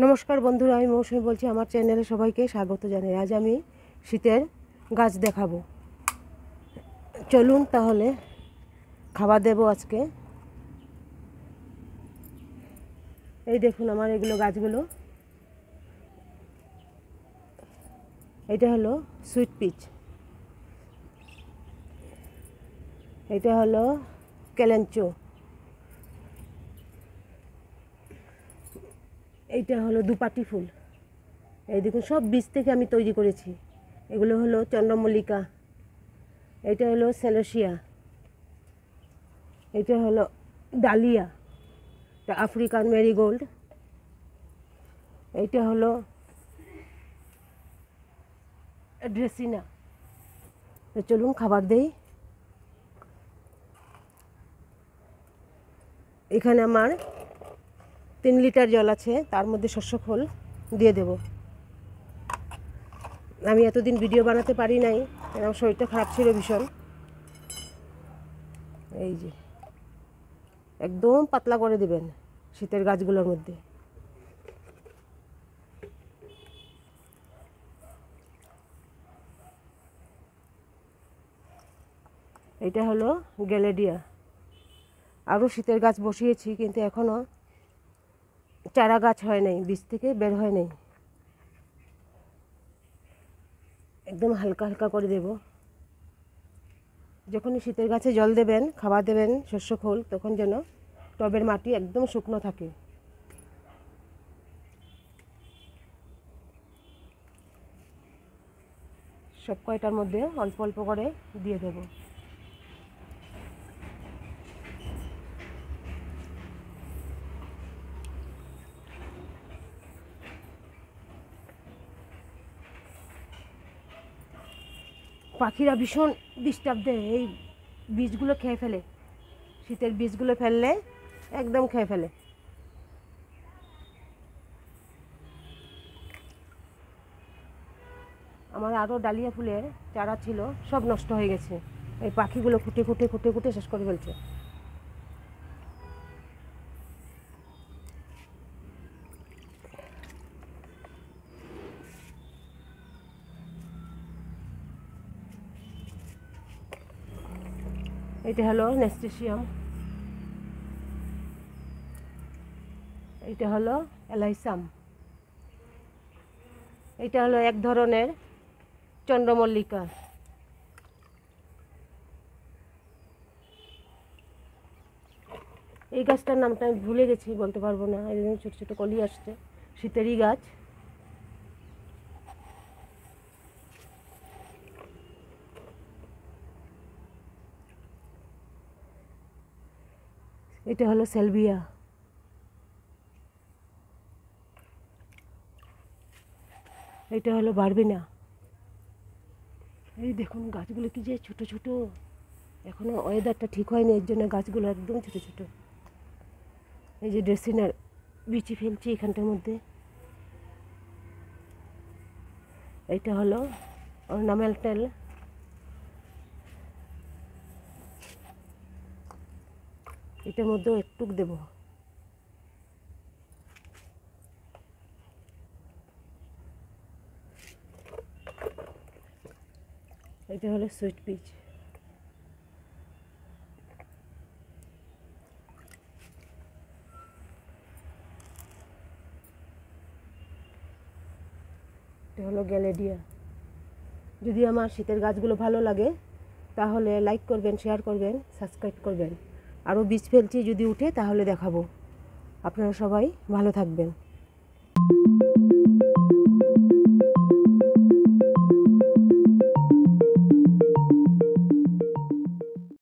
নমস্কার বন্ধুরা, আমি মৌসুমী বলছি। আমার চ্যানেলে সবাইকে স্বাগত জানাই। আজ আমি শীতের গাছ দেখাবো। চলুন তাহলে খাবার দেব আজকে। এই দেখুন আমার এগুলো গাছগুলো। এটা হলো সুইট পিচ, এটা হলো কেলেঞ্চো, এইটা হলো দুপাটি ফুল। এই দেখুন সব বীজ থেকে আমি তৈরি করেছি। এগুলো হলো চন্দ্রমল্লিকা, এটা হলো সেলোসিয়া, এটা হলো ডালিয়া, এটা আফ্রিকান মেরিগোল্ড, এইটা হলো ড্রেসিনা। তো চলুন খাবার দেই। এখানে আমার 3 লিটার জল আছে, তার মধ্যে শস্য খোল দিয়ে দেব। আমি এতদিন ভিডিও বানাতে পারি নাই, আমার শরীরটা খারাপ ছিল ভীষণ। এই যে একদম পাতলা করে দেবেন শীতের গাছগুলোর মধ্যে। এটা হলো গ্যালেডিয়া। আরও শীতের গাছ বসিয়েছি, কিন্তু এখনও চারা গাছ হয় নাই, বীজ থেকে বের হয় নাই। একদম হালকা হালকা করে দেব। যখনই শীতের গাছে জল দেবেন, খাবার দেবেন শস্য খোল, তখন যেন টবের মাটি একদম শুকনো থাকে। সব কয়টার মধ্যে অল্প অল্প করে দিয়ে দেব। পাখিরা ভীষণ ডিস্টার্ব দেয়, এই বীজগুলো খেয়ে ফেলে। শীতের বীজগুলো ফেললে একদম খেয়ে ফেলে। আমার আরও ডালিয়া ফুলের চারা ছিল, সব নষ্ট হয়ে গেছে। এই পাখিগুলো খুঁটে খুঁটে খুঁটে খুঁটে শেষ করে ফেলছে। এটা হলো নেস্টেশিয়াম, এটা হলো এলাইসাম, এটা হলো এক ধরনের চন্দ্রমল্লিকা। এই গাছটার নামটা আমি ভুলে গেছি, বলতে পারবো না। এই ছোটো ছোটো কলি আসছে, শীতেরই গাছ। এটা হলো সেলভিয়া, এটা হলো বারবিনা। এই দেখুন গাছগুলো কি যে ছোটো ছোটো, এখনও ওয়েদারটা ঠিক হয়নি, এর জন্য গাছগুলো একদম ছোটো ছোটো। এই যে ড্রেসিনার বিচি ফেলছি এখানটার মধ্যে। এইটা হলো অর্নামেন্টাল, এটার মধ্যেও একটু দেব। এটা হলো সুইট পিচ, এটা হলো গ্যালেডিয়া। যদি আমার শীতের গাছগুলো ভালো লাগে তাহলে লাইক করবেন, শেয়ার করবেন, সাবস্ক্রাইব করবেন। আরও বীজ ফেলছি, যদি উঠে তাহলে দেখাবো। আপনারা সবাই ভালো থাকবেন।